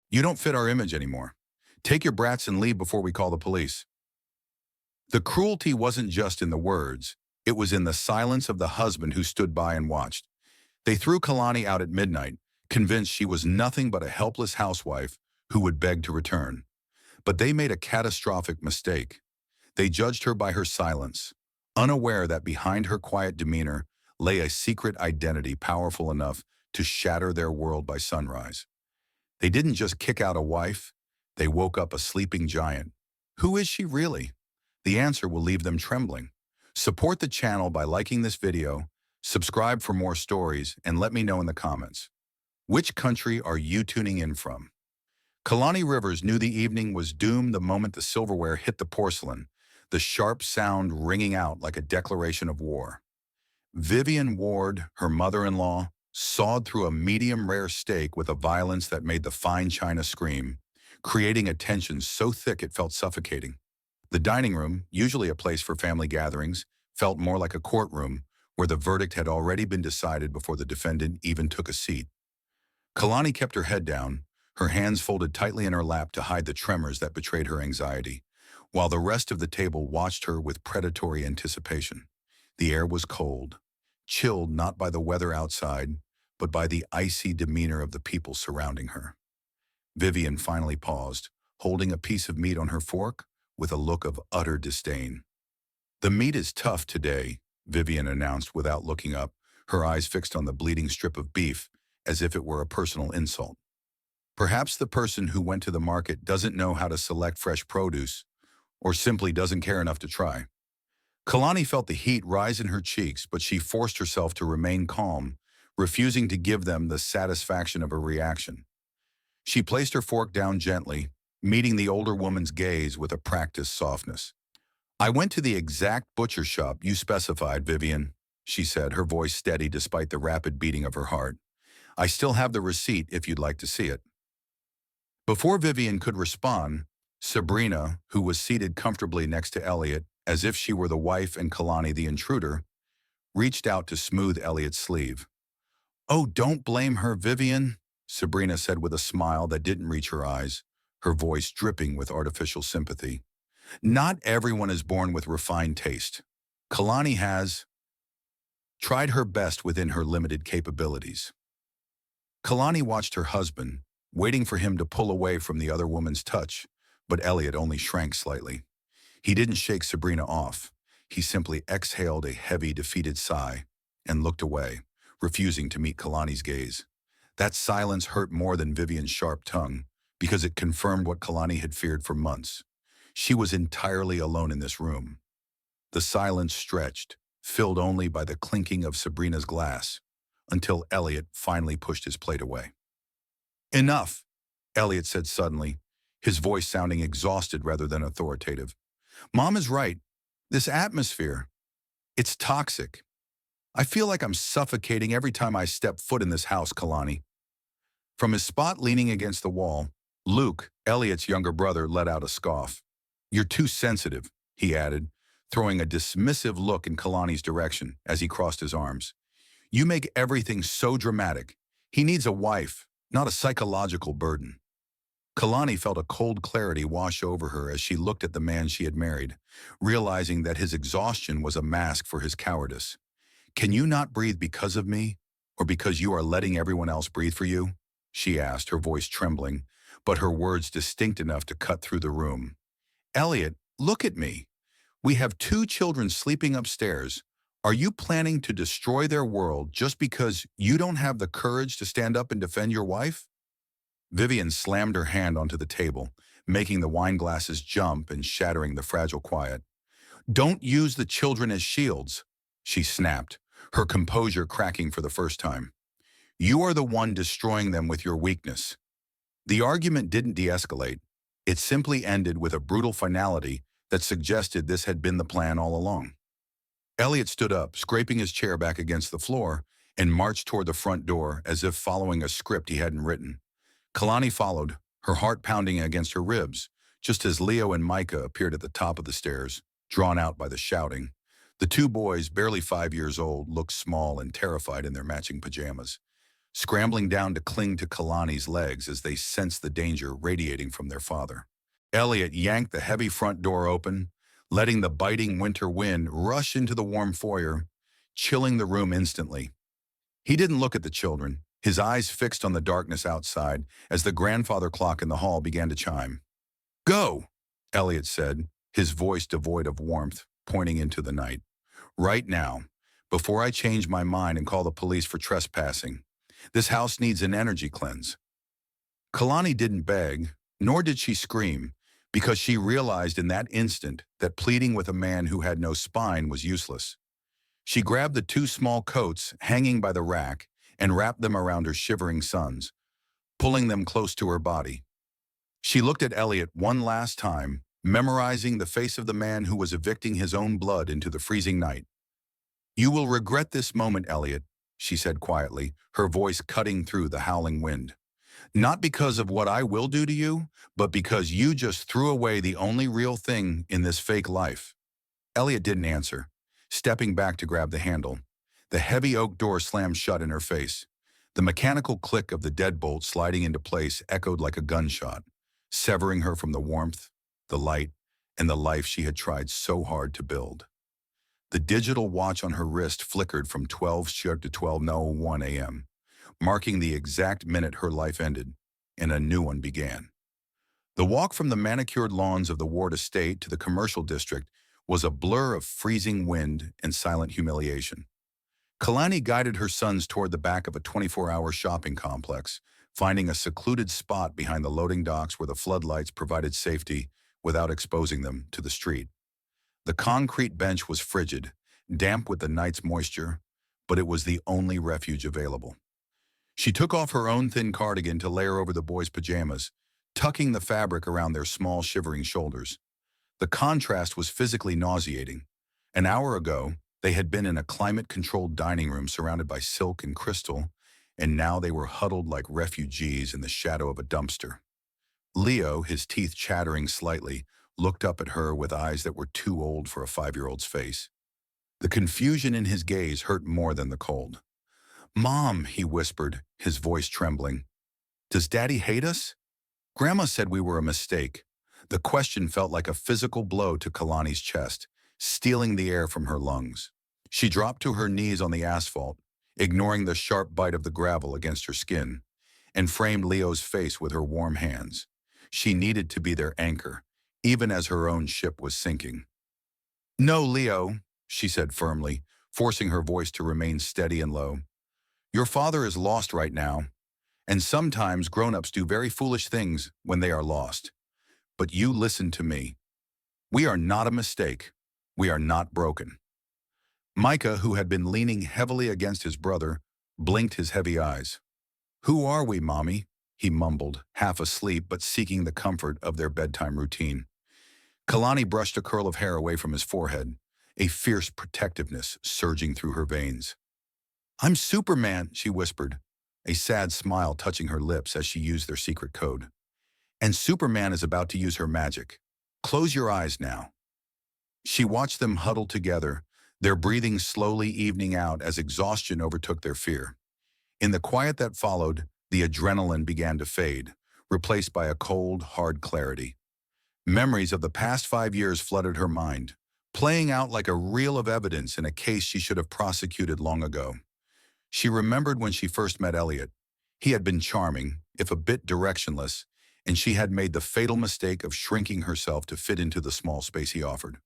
You don't fit our image anymore. Take your brats and leave before we call the police." The cruelty wasn't just in the words, it was in the silence of the husband who stood by and watched. They threw Kalani out at midnight, convinced she was nothing but a helpless housewife who would beg to return. But they made a catastrophic mistake. They judged her by her silence, unaware that behind her quiet demeanor lay a secret identity powerful enough to shatter their world by sunrise. They didn't just kick out a wife, they woke up a sleeping giant. Who is she really? The answer will leave them trembling. Support the channel by liking this video, subscribe for more stories, and let me know in the comments. Which country are you tuning in from? Kalani Rivers knew the evening was doomed the moment the silverware hit the porcelain, the sharp sound ringing out like a declaration of war. Elliot Ward, her mother-in-law, sawed through a medium-rare steak with a violence that made the fine china scream, creating a tension so thick it felt suffocating. The dining room, usually a place for family gatherings, felt more like a courtroom where the verdict had already been decided before the defendant even took a seat. Kalani kept her head down, her hands folded tightly in her lap to hide the tremors that betrayed her anxiety, while the rest of the table watched her with predatory anticipation. The air was cold, chilled not by the weather outside, but by the icy demeanor of the people surrounding her. Vivian finally paused, holding a piece of meat on her fork with a look of utter disdain. "The meat is tough today," Vivian announced without looking up, her eyes fixed on the bleeding strip of beef, as if it were a personal insult. Perhaps the person who went to the market doesn't know how to select fresh produce, or simply doesn't care enough to try. Kalani felt the heat rise in her cheeks, but she forced herself to remain calm, refusing to give them the satisfaction of a reaction. She placed her fork down gently, meeting the older woman's gaze with a practiced softness. "I went to the exact butcher shop you specified, Vivian," she said, her voice steady despite the rapid beating of her heart. "I still have the receipt if you'd like to see it." Before Vivian could respond, Sabrina, who was seated comfortably next to Elliot, as if she were the wife and Kalani the intruder, reached out to smooth Elliot's sleeve. "Oh, don't blame her, Vivian," Sabrina said with a smile that didn't reach her eyes, her voice dripping with artificial sympathy. "Not everyone is born with refined taste. Kalani has tried her best within her limited capabilities." Kalani watched her husband, waiting for him to pull away from the other woman's touch, but Elliot only shrank slightly. He didn't shake Sabrina off. He simply exhaled a heavy, defeated sigh and looked away, refusing to meet Kalani's gaze. That silence hurt more than Vivian's sharp tongue, because it confirmed what Kalani had feared for months. She was entirely alone in this room. The silence stretched, filled only by the clinking of Sabrina's glass, until Elliot finally pushed his plate away. "Enough," Elliot said suddenly, his voice sounding exhausted rather than authoritative. "Mom is right. This atmosphere, it's toxic. I feel like I'm suffocating every time I step foot in this house, Kalani." From his spot leaning against the wall, Luke, Elliot's younger brother, let out a scoff. "You're too sensitive," he added, throwing a dismissive look in Kalani's direction as he crossed his arms. "You make everything so dramatic. He needs a wife, not a psychological burden." Kalani felt a cold clarity wash over her as she looked at the man she had married, realizing that his exhaustion was a mask for his cowardice. "Can you not breathe because of me, or because you are letting everyone else breathe for you?" she asked, her voice trembling, but her words distinct enough to cut through the room. "Elliot, look at me. We have 2 children sleeping upstairs. Are you planning to destroy their world just because you don't have the courage to stand up and defend your wife?" Vivian slammed her hand onto the table, making the wine glasses jump and shattering the fragile quiet. "Don't use the children as shields," she snapped, her composure cracking for the first time. "You are the one destroying them with your weakness." The argument didn't de-escalate. It simply ended with a brutal finality that suggested this had been the plan all along. Elliot stood up, scraping his chair back against the floor, and marched toward the front door as if following a script he hadn't written. Kalani followed, her heart pounding against her ribs, just as Leo and Micah appeared at the top of the stairs, drawn out by the shouting. The 2 boys, barely 5 years old, looked small and terrified in their matching pajamas. scrambling down to cling to Kalani's legs as they sensed the danger radiating from their father. Elliot yanked the heavy front door open, letting the biting winter wind rush into the warm foyer, chilling the room instantly. He didn't look at the children, his eyes fixed on the darkness outside as the grandfather clock in the hall began to chime. "Go," Elliot said, his voice devoid of warmth, pointing into the night. "Right now, before I change my mind and call the police for trespassing. This house needs an energy cleanse." Kalani didn't beg, nor did she scream, because she realized in that instant that pleading with a man who had no spine was useless. She grabbed the two small coats hanging by the rack and wrapped them around her shivering sons, pulling them close to her body. She looked at Elliot one last time, memorizing the face of the man who was evicting his own blood into the freezing night. "You will regret this moment, Elliot," she said quietly, her voice cutting through the howling wind. "Not because of what I will do to you, but because you just threw away the only real thing in this fake life." Elliot didn't answer, stepping back to grab the handle. The heavy oak door slammed shut in her face. The mechanical click of the deadbolt sliding into place echoed like a gunshot, severing her from the warmth, the light, and the life she had tried so hard to build. The digital watch on her wrist flickered from 12 sharp to 12:01 a.m., marking the exact minute her life ended, and a new one began. The walk from the manicured lawns of the Ward estate to the commercial district was a blur of freezing wind and silent humiliation. Kalani guided her sons toward the back of a 24-hour shopping complex, finding a secluded spot behind the loading docks where the floodlights provided safety without exposing them to the street. The concrete bench was frigid, damp with the night's moisture, but it was the only refuge available. She took off her own thin cardigan to layer over the boys' pajamas, tucking the fabric around their small, shivering shoulders. The contrast was physically nauseating. An hour ago, they had been in a climate-controlled dining room surrounded by silk and crystal, and now they were huddled like refugees in the shadow of a dumpster. Leo, his teeth chattering slightly, looked up at her with eyes that were too old for a 5-year-old's face. The confusion in his gaze hurt more than the cold. "Mom," he whispered, his voice trembling. "Does Daddy hate us? Grandma said we were a mistake." The question felt like a physical blow to Kalani's chest, stealing the air from her lungs. She dropped to her knees on the asphalt, ignoring the sharp bite of the gravel against her skin, and framed Leo's face with her warm hands. She needed to be their anchor, even as her own ship was sinking. "No, Leo," she said firmly, forcing her voice to remain steady and low. "Your father is lost right now, and sometimes grown-ups do very foolish things when they are lost. But you listen to me. We are not a mistake. We are not broken." Micah, who had been leaning heavily against his brother, blinked his heavy eyes. "Who are we, Mommy?" he mumbled, half asleep but seeking the comfort of their bedtime routine. Kalani brushed a curl of hair away from his forehead, a fierce protectiveness surging through her veins. "I'm Superman," she whispered, a sad smile touching her lips as she used their secret code. "And Superman is about to use her magic. Close your eyes now." She watched them huddle together, their breathing slowly evening out as exhaustion overtook their fear. In the quiet that followed, the adrenaline began to fade, replaced by a cold, hard clarity. Memories of the past 5 years flooded her mind, playing out like a reel of evidence in a case she should have prosecuted long ago. She remembered when she first met Elliot. He had been charming, if a bit directionless, and she had made the fatal mistake of shrinking herself to fit into the small space he offered.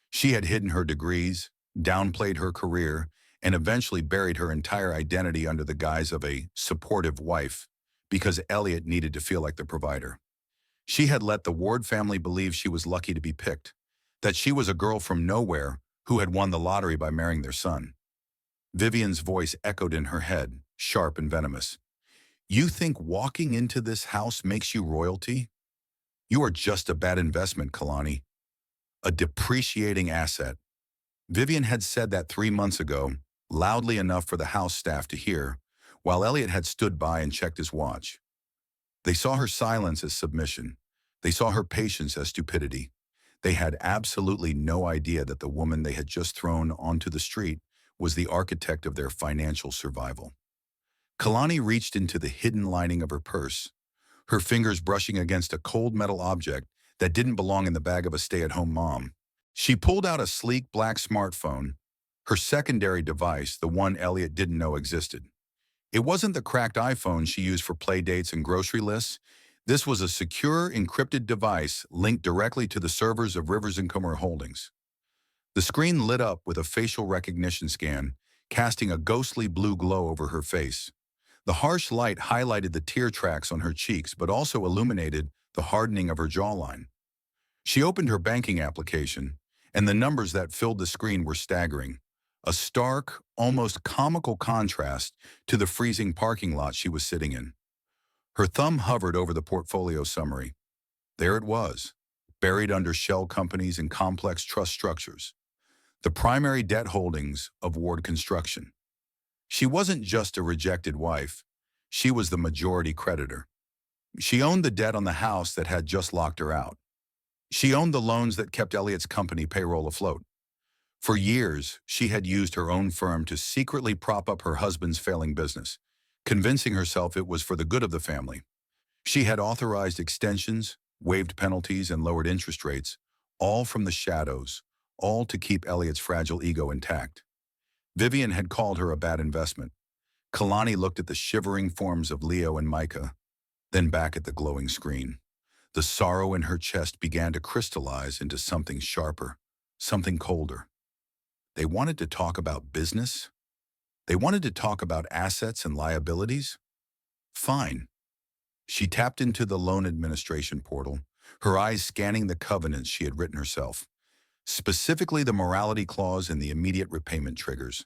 She had hidden her degrees, downplayed her career, and eventually buried her entire identity under the guise of a supportive wife, because Elliot needed to feel like the provider. She had let the Ward family believe she was lucky to be picked, that she was a girl from nowhere who had won the lottery by marrying their son. Vivian's voice echoed in her head, sharp and venomous. "You think walking into this house makes you royalty? You are just a bad investment, Kalani. A depreciating asset." Vivian had said that 3 months ago, loudly enough for the house staff to hear, while Elliot had stood by and checked his watch. They saw her silence as submission. They saw her patience as stupidity. They had absolutely no idea that the woman they had just thrown onto the street was the architect of their financial survival. Kalani reached into the hidden lining of her purse, her fingers brushing against a cold metal object that didn't belong in the bag of a stay-at-home mom. She pulled out a sleek black smartphone, her secondary device, the one Elliot didn't know existed. It wasn't the cracked iPhone she used for play dates and grocery lists. This was a secure, encrypted device linked directly to the servers of Rivers-Winters Holdings. The screen lit up with a facial recognition scan, casting a ghostly blue glow over her face. The harsh light highlighted the tear tracks on her cheeks but also illuminated the hardening of her jawline. She opened her banking application, and the numbers that filled the screen were staggering, a stark, almost comical contrast to the freezing parking lot she was sitting in. Her thumb hovered over the portfolio summary. There it was, buried under shell companies and complex trust structures. The primary debt holdings of Ward Construction. She wasn't just a rejected wife. She was the majority creditor. She owned the debt on the house that had just locked her out. She owned the loans that kept Elliot's company payroll afloat. For years, she had used her own firm to secretly prop up her husband's failing business, convincing herself it was for the good of the family. She had authorized extensions, waived penalties, and lowered interest rates, all from the shadows, all to keep Elliot's fragile ego intact. Vivian had called her a bad investment. Kalani looked at the shivering forms of Leo and Micah, then back at the glowing screen. The sorrow in her chest began to crystallize into something sharper, something colder. They wanted to talk about business? They wanted to talk about assets and liabilities? Fine. She tapped into the loan administration portal, her eyes scanning the covenants she had written herself, specifically the morality clause and the immediate repayment triggers.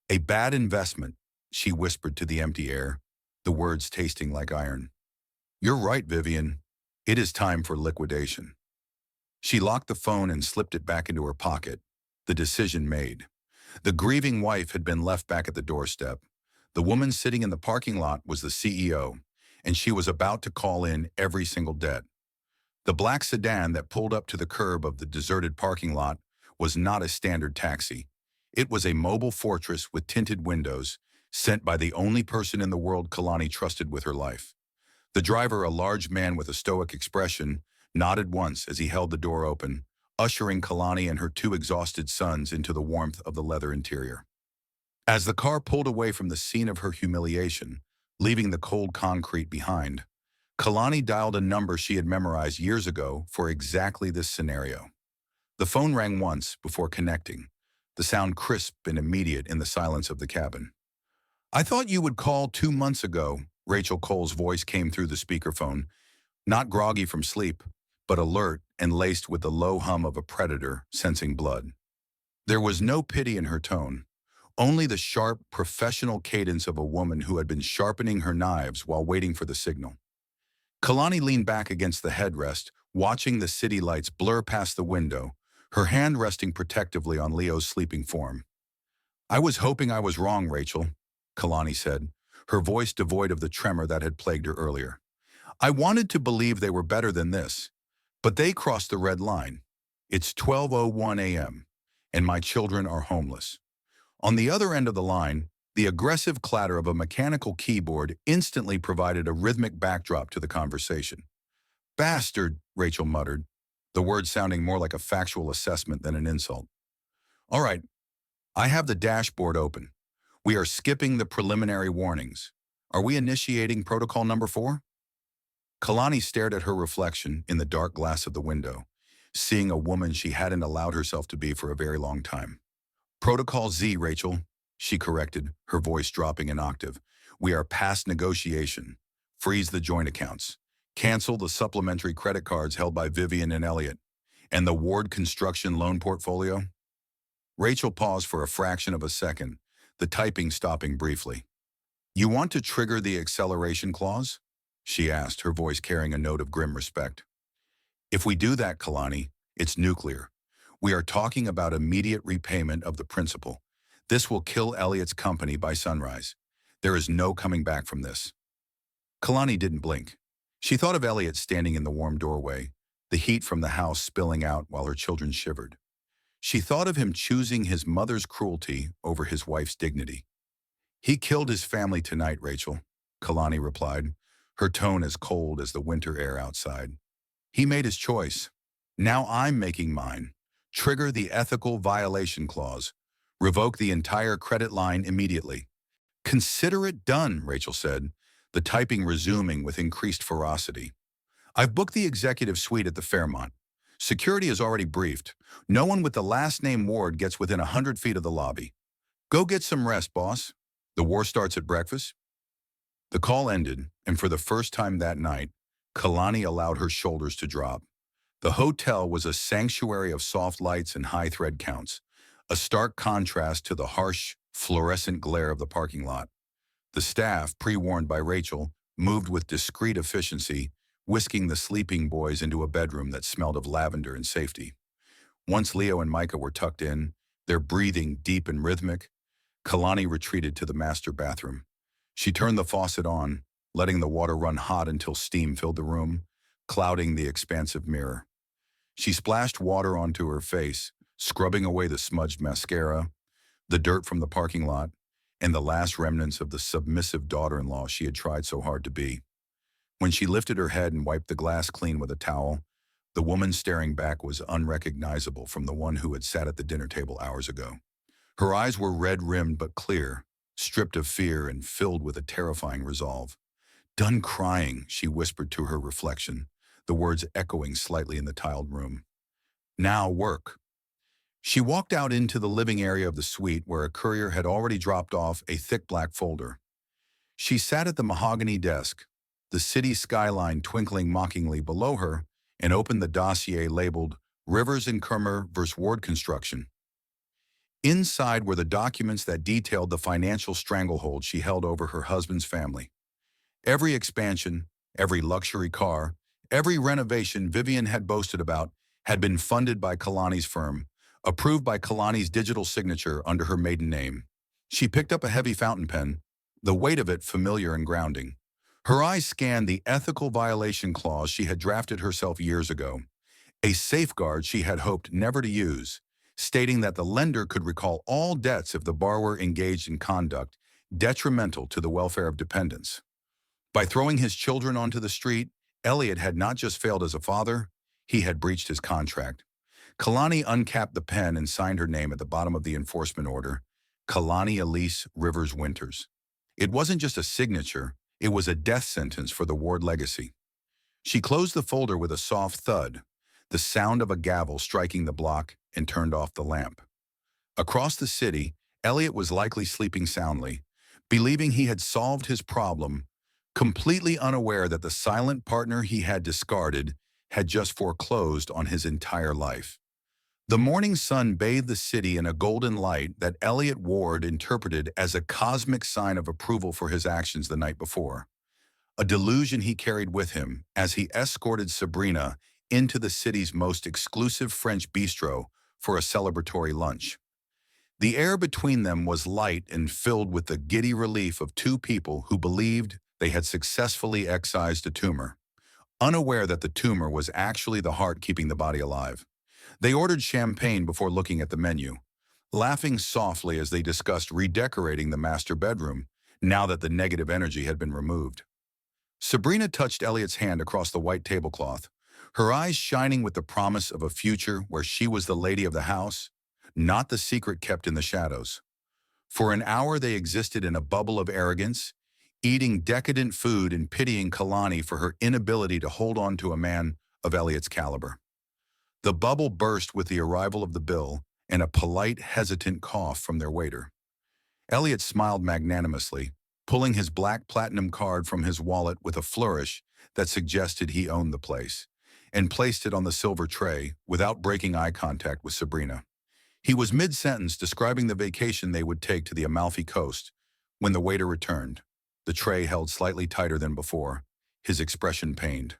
A bad investment, she whispered to the empty air, the words tasting like iron. You're right, Vivian. It is time for liquidation. She locked the phone and slipped it back into her pocket. The decision made. The grieving wife had been left back at the doorstep. The woman sitting in the parking lot was the CEO, and she was about to call in every single debt. The black sedan that pulled up to the curb of the deserted parking lot was not a standard taxi. It was a mobile fortress with tinted windows, sent by the only person in the world Kalani trusted with her life. The driver, a large man with a stoic expression, nodded once as he held the door open, ushering Kalani and her two exhausted sons into the warmth of the leather interior. As the car pulled away from the scene of her humiliation, leaving the cold concrete behind, Kalani dialed a number she had memorized years ago for exactly this scenario. The phone rang once before connecting, the sound crisp and immediate in the silence of the cabin. I thought you would call 2 months ago, Rachel Cole's voice came through the speakerphone, not groggy from sleep, but alert and laced with the low hum of a predator sensing blood. There was no pity in her tone, only the sharp, professional cadence of a woman who had been sharpening her knives while waiting for the signal. Kalani leaned back against the headrest, watching the city lights blur past the window, her hand resting protectively on Leo's sleeping form. I was hoping I was wrong, Rachel, Kalani said, her voice devoid of the tremor that had plagued her earlier. I wanted to believe they were better than this, but they crossed the red line. It's 12:01 a.m., and my children are homeless. On the other end of the line, the aggressive clatter of a mechanical keyboard instantly provided a rhythmic backdrop to the conversation. Bastard, Rachel muttered, the word sounding more like a factual assessment than an insult. All right, I have the dashboard open. We are skipping the preliminary warnings. Are we initiating protocol number 4? Kalani stared at her reflection in the dark glass of the window, seeing a woman she hadn't allowed herself to be for a very long time. Protocol Z, Rachel, she corrected, her voice dropping an octave. We are past negotiation. Freeze the joint accounts. Cancel the supplementary credit cards held by Vivian and Elliot. And the Ward Construction loan portfolio? Rachel paused for a fraction of a second, the typing stopping briefly. You want to trigger the acceleration clause? She asked, her voice carrying a note of grim respect. If we do that, Kalani, it's nuclear. We are talking about immediate repayment of the principal. This will kill Elliot's company by sunrise. There is no coming back from this. Kalani didn't blink. She thought of Elliot standing in the warm doorway, the heat from the house spilling out while her children shivered. She thought of him choosing his mother's cruelty over his wife's dignity. He killed his family tonight, Rachel, Kalani replied, her tone as cold as the winter air outside. He made his choice. Now I'm making mine. Trigger the ethical violation clause. Revoke the entire credit line immediately. Consider it done, Rachel said, the typing resuming with increased ferocity. I've booked the executive suite at the Fairmont. Security is already briefed. No one with the last name Ward gets within 100 feet of the lobby. Go get some rest, boss. The war starts at breakfast. The call ended, and for the first time that night, Kalani allowed her shoulders to drop. The hotel was a sanctuary of soft lights and high thread counts, a stark contrast to the harsh, fluorescent glare of the parking lot. The staff, pre-warned by Rachel, moved with discreet efficiency, whisking the sleeping boys into a bedroom that smelled of lavender and safety. Once Leo and Micah were tucked in, their breathing deep and rhythmic, Kalani retreated to the master bathroom. She turned the faucet on, letting the water run hot until steam filled the room, clouding the expansive mirror. She splashed water onto her face, scrubbing away the smudged mascara, the dirt from the parking lot, and the last remnants of the submissive daughter-in-law she had tried so hard to be. When she lifted her head and wiped the glass clean with a towel, the woman staring back was unrecognizable from the one who had sat at the dinner table hours ago. Her eyes were red-rimmed but clear, stripped of fear and filled with a terrifying resolve. "Done crying," she whispered to her reflection, the words echoing slightly in the tiled room. "Now work." She walked out into the living area of the suite where a courier had already dropped off a thick black folder. She sat at the mahogany desk, the city skyline twinkling mockingly below her, and opened the dossier labeled Rivers-Winters Construction. Inside were the documents that detailed the financial stranglehold she held over her husband's family. Every expansion, every luxury car, every renovation Vivian had boasted about had been funded by Kalani's firm, approved by Kalani's digital signature under her maiden name. She picked up a heavy fountain pen, the weight of it familiar and grounding. Her eyes scanned the ethical violation clause she had drafted herself years ago, a safeguard she had hoped never to use, stating that the lender could recall all debts if the borrower engaged in conduct detrimental to the welfare of dependents. By throwing his children onto the street, Elliot had not just failed as a father, he had breached his contract. Kalani uncapped the pen and signed her name at the bottom of the enforcement order, Kalani Elise Rivers-Winters. It wasn't just a signature, it was a death sentence for the Ward legacy. She closed the folder with a soft thud, the sound of a gavel striking the block, and turned off the lamp. Across the city, Elliot was likely sleeping soundly, believing he had solved his problem, completely unaware that the silent partner he had discarded had just foreclosed on his entire life. The morning sun bathed the city in a golden light that Elliot Ward interpreted as a cosmic sign of approval for his actions the night before, a delusion he carried with him as he escorted Sabrina into the city's most exclusive French bistro for a celebratory lunch. The air between them was light and filled with the giddy relief of two people who believed they had successfully excised a tumor, unaware that the tumor was actually the heart keeping the body alive. They ordered champagne before looking at the menu, laughing softly as they discussed redecorating the master bedroom, now that the negative energy had been removed. Sabrina touched Elliot's hand across the white tablecloth, her eyes shining with the promise of a future where she was the lady of the house, not the secret kept in the shadows. For an hour they existed in a bubble of arrogance, eating decadent food and pitying Kalani for her inability to hold on to a man of Elliot's caliber. The bubble burst with the arrival of the bill and a polite, hesitant cough from their waiter. Elliot smiled magnanimously, pulling his black platinum card from his wallet with a flourish that suggested he owned the place, and placed it on the silver tray without breaking eye contact with Sabrina. He was mid-sentence describing the vacation they would take to the Amalfi Coast when the waiter returned, the tray held slightly tighter than before, his expression pained.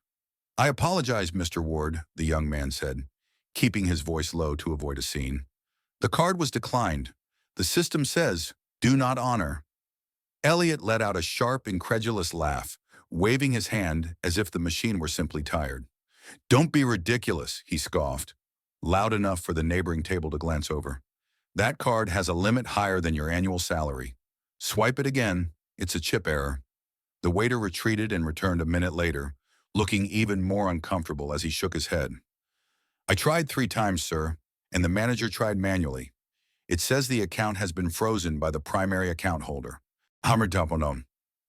"I apologize, Mr. Ward," the young man said, keeping his voice low to avoid a scene. "The card was declined. The system says, do not honor." Elliot let out a sharp, incredulous laugh, waving his hand as if the machine were simply tired. "Don't be ridiculous," he scoffed, loud enough for the neighboring table to glance over. "That card has a limit higher than your annual salary. Swipe it again. It's a chip error. The waiter retreated and returned a minute later, looking even more uncomfortable as he shook his head. I tried 3 times, sir, and the manager tried manually. It says the account has been frozen by the primary account holder. Hammerdaponon.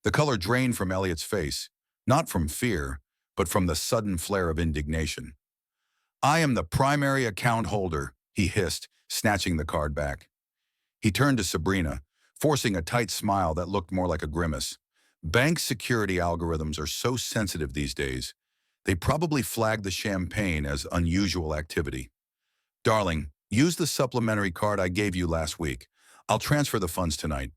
The color drained from Elliot's face, not from fear, but from the sudden flare of indignation. I am the primary account holder, he hissed, snatching the card back. He turned to Sabrina, forcing a tight smile that looked more like a grimace. Bank security algorithms are so sensitive these days. They probably flagged the champagne as unusual activity. Darling, use the supplementary card I gave you last week. I'll transfer the funds tonight.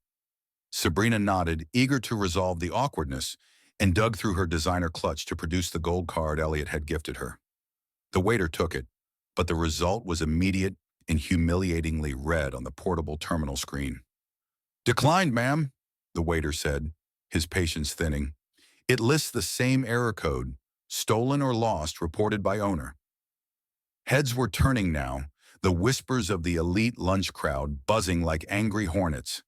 Sabrina nodded, eager to resolve the awkwardness, and dug through her designer clutch to produce the gold card Elliot had gifted her. The waiter took it, but the result was immediate and humiliatingly red on the portable terminal screen. Declined, ma'am, the waiter said, his patience thinning. It lists the same error code, stolen or lost, reported by owner. Heads were turning now, the whispers of the elite lunch crowd buzzing like angry hornets.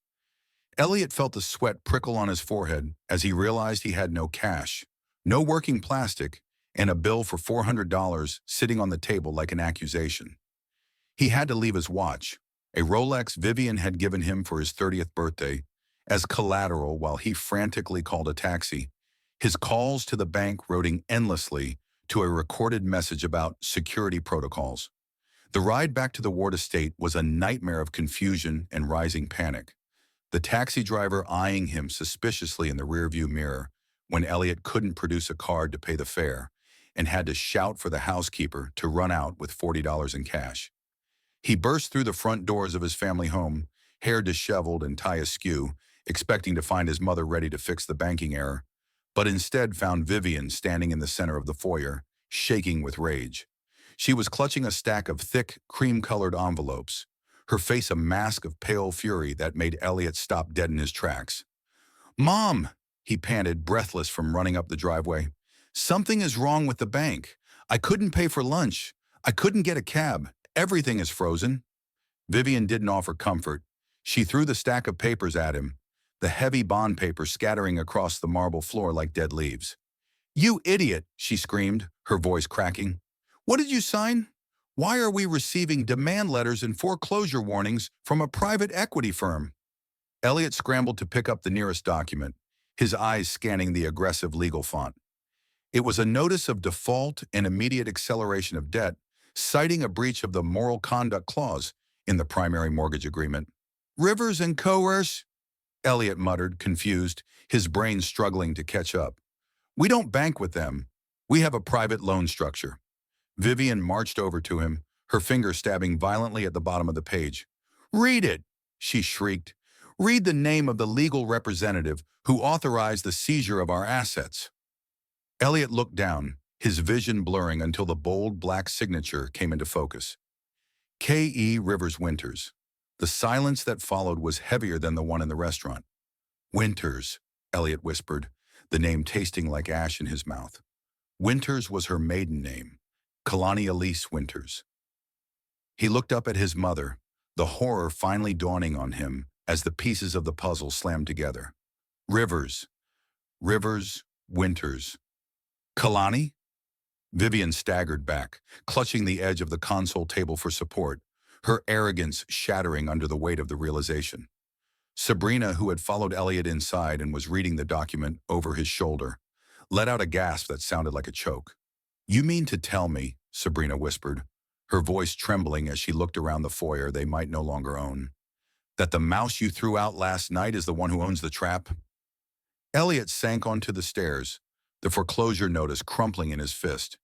Elliot felt the sweat prickle on his forehead as he realized he had no cash, no working plastic, and a bill for $400 sitting on the table like an accusation. He had to leave his watch, a Rolex Vivian had given him for his 30th birthday, as collateral while he frantically called a taxi, his calls to the bank routing endlessly to a recorded message about security protocols. The ride back to the Ward estate was a nightmare of confusion and rising panic, the taxi driver eyeing him suspiciously in the rearview mirror when Elliot couldn't produce a card to pay the fare and had to shout for the housekeeper to run out with $40 in cash. He burst through the front doors of his family home, hair disheveled and tie askew, expecting to find his mother ready to fix the banking error, but instead found Vivian standing in the center of the foyer, shaking with rage. She was clutching a stack of thick, cream-colored envelopes, her face a mask of pale fury that made Elliot stop dead in his tracks. Mom, he panted, breathless from running up the driveway. Something is wrong with the bank. I couldn't pay for lunch. I couldn't get a cab. Everything is frozen. Vivian didn't offer comfort. She threw the stack of papers at him, the heavy bond paper scattering across the marble floor like dead leaves. You idiot, she screamed, her voice cracking. What did you sign? Why are we receiving demand letters and foreclosure warnings from a private equity firm? Elliot scrambled to pick up the nearest document, his eyes scanning the aggressive legal font. It was a notice of default and immediate acceleration of debt, citing a breach of the moral conduct clause in the primary mortgage agreement. Rivers and Coerce, Elliot muttered, confused, his brain struggling to catch up. We don't bank with them. We have a private loan structure. Vivian marched over to him, her finger stabbing violently at the bottom of the page. Read it, she shrieked. Read the name of the legal representative who authorized the seizure of our assets. Elliot looked down, his vision blurring until the bold black signature came into focus. K.E. Rivers-Winters. The silence that followed was heavier than the one in the restaurant. Winters, Elliot whispered, the name tasting like ash in his mouth. Winters was her maiden name, Kalani Elise Winters. He looked up at his mother, the horror finally dawning on him as the pieces of the puzzle slammed together. Rivers. Winters. Kalani? Vivian staggered back, clutching the edge of the console table for support, her arrogance shattering under the weight of the realization. Sabrina, who had followed Elliot inside and was reading the document over his shoulder, let out a gasp that sounded like a choke. You mean to tell me, Sabrina whispered, her voice trembling as she looked around the foyer they might no longer own, that the mouse you threw out last night is the one who owns the trap? Elliot sank onto the stairs, the foreclosure notice crumpling in his fist,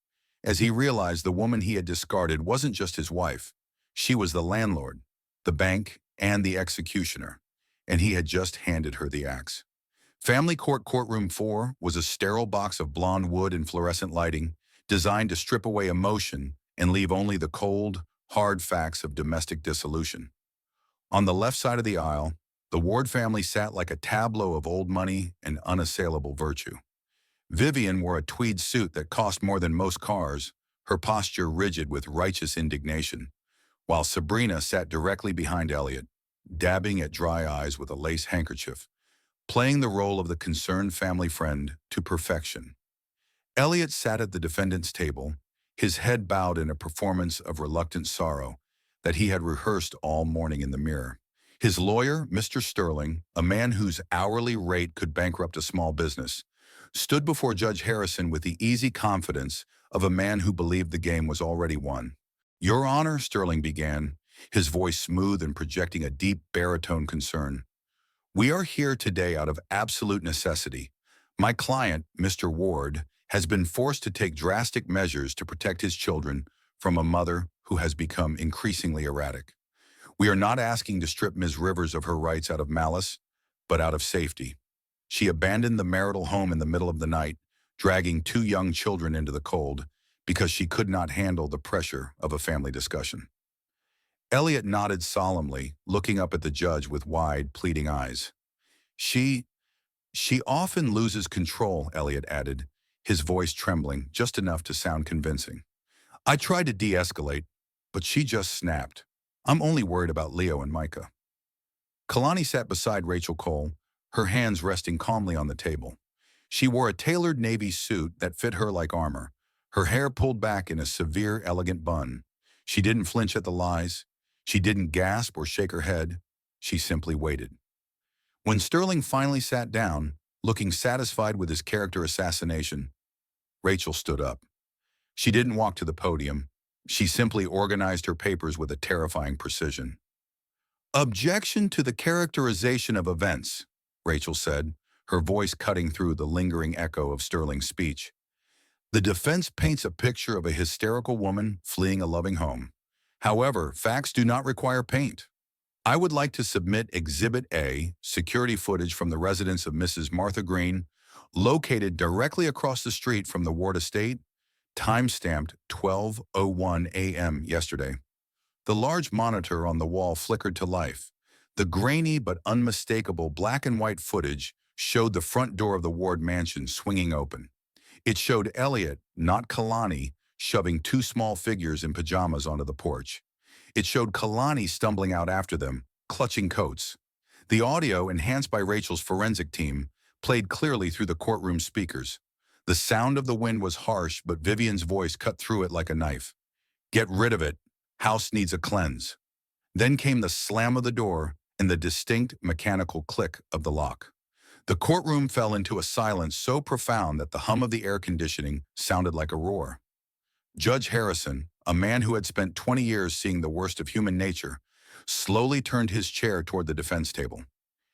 as he realized the woman he had discarded wasn't just his wife. She was the landlord, the bank, and the executioner, and he had just handed her the axe. Family Court Courtroom 4 was a sterile box of blonde wood and fluorescent lighting designed to strip away emotion and leave only the cold, hard facts of domestic dissolution. On the left side of the aisle, the Ward family sat like a tableau of old money and unassailable virtue. Vivian wore a tweed suit that cost more than most cars, her posture rigid with righteous indignation, while Sabrina sat directly behind Elliot, dabbing at dry eyes with a lace handkerchief, playing the role of the concerned family friend to perfection. Elliot sat at the defendant's table, his head bowed in a performance of reluctant sorrow that he had rehearsed all morning in the mirror. His lawyer, Mr. Sterling, a man whose hourly rate could bankrupt a small business, stood before Judge Harrison with the easy confidence of a man who believed the game was already won. "Your Honor," Sterling began, his voice smooth and projecting a deep baritone concern, "we are here today out of absolute necessity. My client, Mr. Ward, has been forced to take drastic measures to protect his children from a mother who has become increasingly erratic. We are not asking to strip Ms. Rivers of her rights out of malice, but out of safety. She abandoned the marital home in the middle of the night, dragging two young children into the cold because she could not handle the pressure of a family discussion." Elliot nodded solemnly, looking up at the judge with wide, pleading eyes. She often loses control," Elliot added, his voice trembling just enough to sound convincing. "I tried to de-escalate, but she just snapped. I'm only worried about Leo and Micah." Kalani sat beside Rachel Cole, her hands resting calmly on the table. She wore a tailored navy suit that fit her like armor, her hair pulled back in a severe, elegant bun. She didn't flinch at the lies. She didn't gasp or shake her head. She simply waited. When Sterling finally sat down, looking satisfied with his character assassination, Rachel stood up. She didn't walk to the podium. She simply organized her papers with a terrifying precision. "Objection to the characterization of events," Rachel said, her voice cutting through the lingering echo of Sterling's speech. "The defense paints a picture of a hysterical woman fleeing a loving home. However, facts do not require paint. I would like to submit Exhibit A, security footage from the residence of Mrs. Martha Green, located directly across the street from the Ward estate, time-stamped 12:01 a.m. yesterday." The large monitor on the wall flickered to life. The grainy but unmistakable black and white footage showed the front door of the Ward mansion swinging open. It showed Elliot, not Kalani, shoving two small figures in pajamas onto the porch. It showed Kalani stumbling out after them, clutching coats. The audio, enhanced by Rachel's forensic team, played clearly through the courtroom speakers. The sound of the wind was harsh, but Vivian's voice cut through it like a knife. "Get rid of it. House needs a cleanse." Then came the slam of the door and the distinct mechanical click of the lock. The courtroom fell into a silence so profound that the hum of the air conditioning sounded like a roar. Judge Harrison, a man who had spent 20 years seeing the worst of human nature, slowly turned his chair toward the defense table.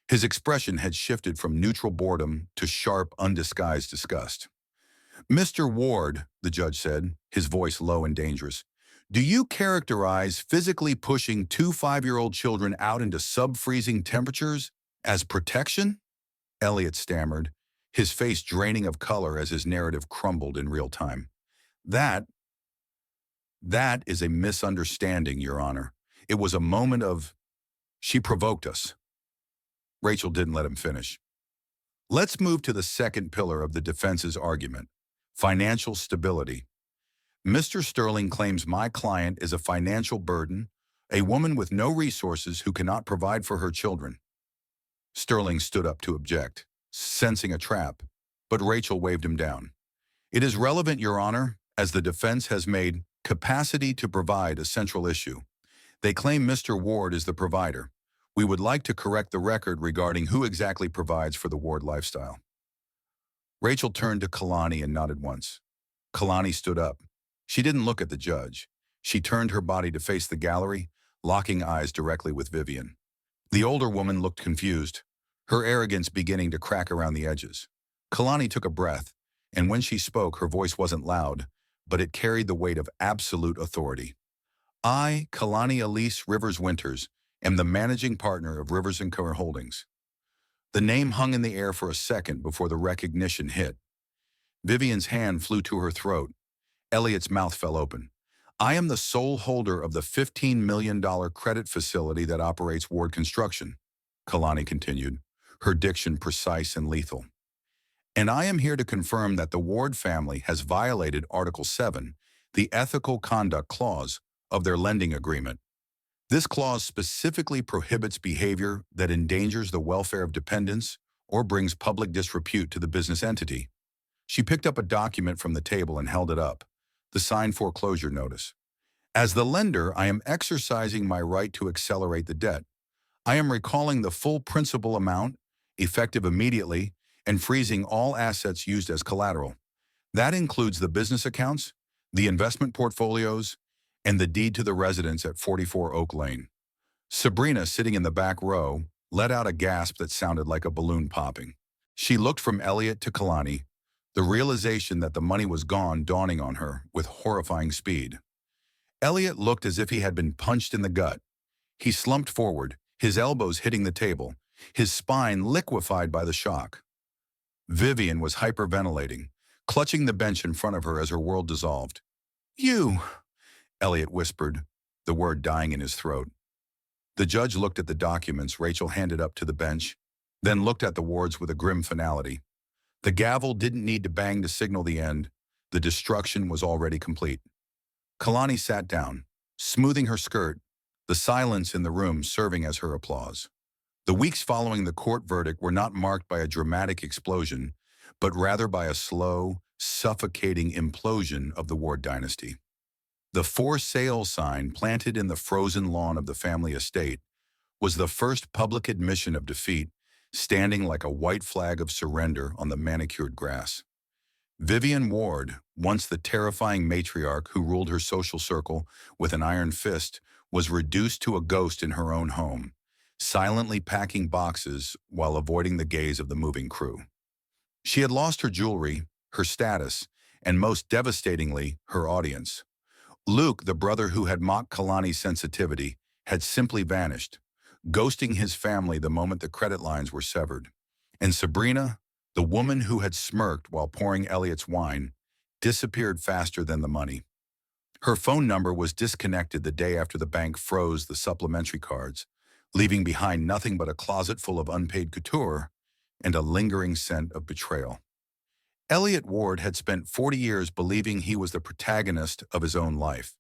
His expression had shifted from neutral boredom to sharp, undisguised disgust. "Mr. Ward," the judge said, his voice low and dangerous, "do you characterize physically pushing two 5-year-old children out into sub-freezing temperatures as protection?" Elliot stammered, his face draining of color as his narrative crumbled in real time. That is a misunderstanding, Your Honor. It was a moment of, she provoked us." Rachel didn't let him finish. "Let's move to the second pillar of the defense's argument, financial stability. Mr. Sterling claims my client is a financial burden, a woman with no resources who cannot provide for her children." Sterling stood up to object, sensing a trap, but Rachel waved him down. "It is relevant, Your Honor, as the defense has made capacity to provide a central issue. They claim Mr. Ward is the provider. We would like to correct the record regarding who exactly provides for the Ward lifestyle." Rachel turned to Kalani and nodded once. Kalani stood up. She didn't look at the judge. She turned her body to face the gallery, locking eyes directly with Vivian. The older woman looked confused, her arrogance beginning to crack around the edges. Kalani took a breath, and when she spoke, her voice wasn't loud, but it carried the weight of absolute authority. "I, Kalani Elise Rivers-Winters, am the managing partner of Rivers & Co. Holdings." The name hung in the air for a second before the recognition hit. Vivian's hand flew to her throat. Elliot's mouth fell open. "I am the sole holder of the $15 million credit facility that operates Ward Construction," Kalani continued, her diction precise and lethal. "And I am here to confirm that the Ward family has violated Article 7, the ethical conduct clause, of their lending agreement. This clause specifically prohibits behavior that endangers the welfare of dependents or brings public disrepute to the business entity. She picked up a document from the table and held it up, the signed foreclosure notice. As the lender, I am exercising my right to accelerate the debt. I am recalling the full principal amount, effective immediately, and freezing all assets used as collateral. That includes the business accounts, the investment portfolios, and the deed to the residence at 44 Oak Lane. Sabrina, sitting in the back row, let out a gasp that sounded like a balloon popping. She looked from Elliot to Kalani, the realization that the money was gone dawning on her with horrifying speed. Elliot looked as if he had been punched in the gut. He slumped forward, his elbows hitting the table, his spine liquefied by the shock. Vivian was hyperventilating, clutching the bench in front of her as her world dissolved. "You," Elliot whispered, the word dying in his throat. The judge looked at the documents Rachel handed up to the bench, then looked at the Wards with a grim finality. The gavel didn't need to bang to signal the end. The destruction was already complete. Kalani sat down, smoothing her skirt, the silence in the room serving as her applause. The weeks following the court verdict were not marked by a dramatic explosion, but rather by a slow, suffocating implosion of the Ward dynasty. The for sale sign planted in the frozen lawn of the family estate was the first public admission of defeat, standing like a white flag of surrender on the manicured grass. Vivian Ward, once the terrifying matriarch who ruled her social circle with an iron fist, was reduced to a ghost in her own home, silently packing boxes while avoiding the gaze of the moving crew. She had lost her jewelry, her status, and most devastatingly, her audience. Luke, the brother who had mocked Kalani's sensitivity, had simply vanished, ghosting his family the moment the credit lines were severed. And Sabrina, the woman who had smirked while pouring Elliot's wine, disappeared faster than the money. Her phone number was disconnected the day after the bank froze the supplementary cards, leaving behind nothing but a closet full of unpaid couture and a lingering scent of betrayal. Elliot Ward had spent 40 years believing he was the protagonist of his own life,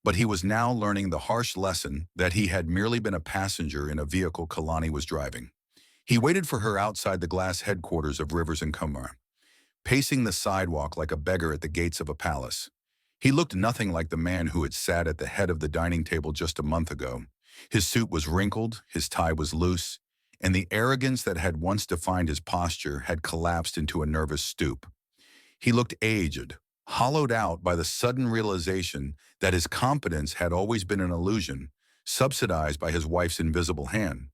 but he was now learning the harsh lesson that he had merely been a passenger in a vehicle Kalani was driving. He waited for her outside the glass headquarters of Rivers and Kumar, pacing the sidewalk like a beggar at the gates of a palace. He looked nothing like the man who had sat at the head of the dining table just a month ago. His suit was wrinkled, his tie was loose, and the arrogance that had once defined his posture had collapsed into a nervous stoop. He looked aged, hollowed out by the sudden realization that his competence had always been an illusion, subsidized by his wife's invisible hand.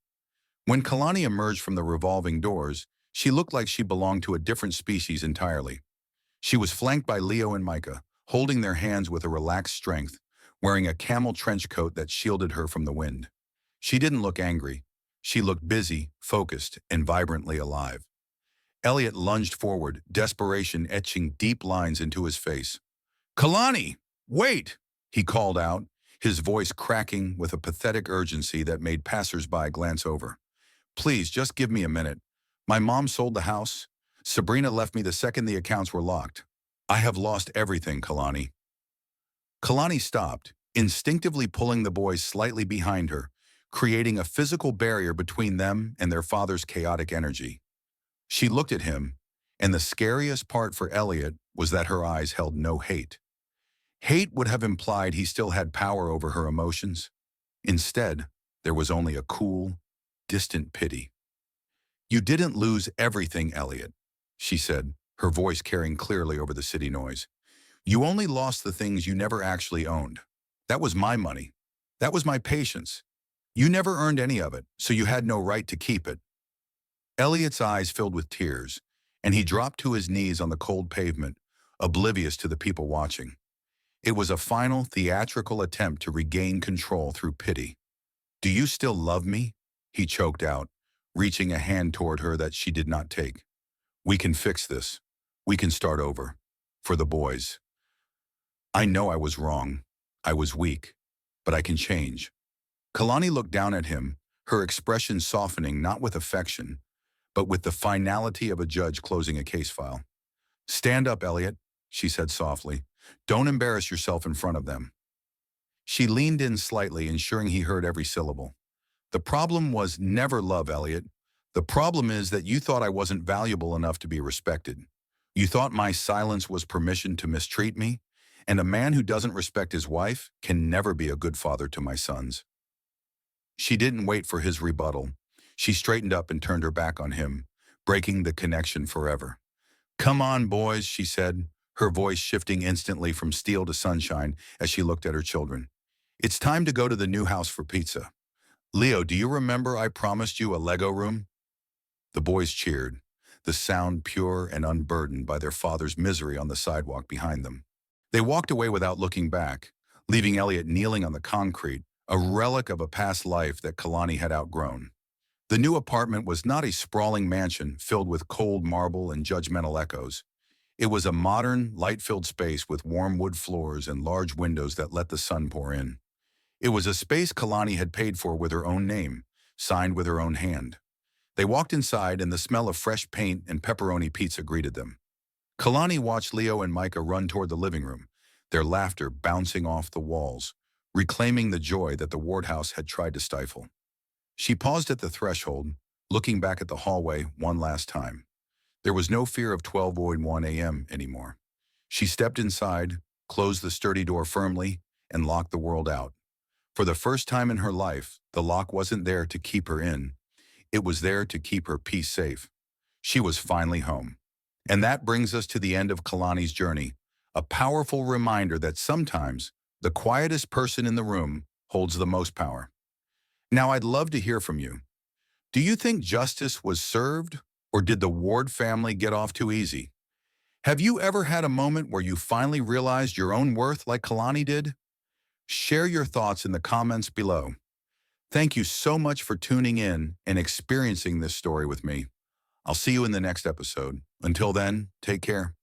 When Kalani emerged from the revolving doors, she looked like she belonged to a different species entirely. She was flanked by Leo and Micah, holding their hands with a relaxed strength, wearing a camel trench coat that shielded her from the wind. She didn't look angry. She looked busy, focused, and vibrantly alive. Elliot lunged forward, desperation etching deep lines into his face. "Kalani, wait!" he called out, his voice cracking with a pathetic urgency that made passers-by glance over. "Please, just give me a minute. My mom sold the house. Sabrina left me the second the accounts were locked. I have lost everything, Kalani." Kalani stopped, instinctively pulling the boys slightly behind her, creating a physical barrier between them and their father's chaotic energy. She looked at him, and the scariest part for Elliot was that her eyes held no hate. Hate would have implied he still had power over her emotions. Instead, there was only a cool, distant pity. "You didn't lose everything, Elliot," she said, her voice carrying clearly over the city noise. "You only lost the things you never actually owned. That was my money. That was my patience. You never earned any of it, so you had no right to keep it." Elliot's eyes filled with tears, and he dropped to his knees on the cold pavement, oblivious to the people watching. It was a final theatrical attempt to regain control through pity. "Do you still love me?" he choked out, reaching a hand toward her that she did not take. "We can fix this. We can start over. For the boys. I know I was wrong. I was weak. But I can change." Kalani looked down at him, her expression softening not with affection, but with the finality of a judge closing a case file. "Stand up, Elliot," she said softly. "Don't embarrass yourself in front of them." She leaned in slightly, ensuring he heard every syllable. The problem was never love, Elliot. The problem is that you thought I wasn't valuable enough to be respected. You thought my silence was permission to mistreat me, and a man who doesn't respect his wife can never be a good father to my sons. She didn't wait for his rebuttal. She straightened up and turned her back on him, breaking the connection forever. Come on, boys, she said, her voice shifting instantly from steel to sunshine as she looked at her children. It's time to go to the new house for pizza. Leo, do you remember I promised you a Lego room? The boys cheered, the sound pure and unburdened by their father's misery on the sidewalk behind them. They walked away without looking back, leaving Elliot kneeling on the concrete, a relic of a past life that Kalani had outgrown. The new apartment was not a sprawling mansion filled with cold marble and judgmental echoes. It was a modern, light-filled space with warm wood floors and large windows that let the sun pour in. It was a space Kalani had paid for with her own name, signed with her own hand. They walked inside and the smell of fresh paint and pepperoni pizza greeted them. Kalani watched Leo and Micah run toward the living room, their laughter bouncing off the walls, reclaiming the joy that the Ward house had tried to stifle. She paused at the threshold, looking back at the hallway one last time. There was no fear of 12:01 a.m. anymore. She stepped inside, closed the sturdy door firmly, and locked the world out. For the first time in her life, the lock wasn't there to keep her in. It was there to keep her peace safe. She was finally home. And that brings us to the end of Kalani's journey, a powerful reminder that sometimes the quietest person in the room holds the most power. Now, I'd love to hear from you. Do you think justice was served, or did the Ward family get off too easy? Have you ever had a moment where you finally realized your own worth like Kalani did? Share your thoughts in the comments below. Thank you so much for tuning in and experiencing this story with me. I'll see you in the next episode. Until then, take care.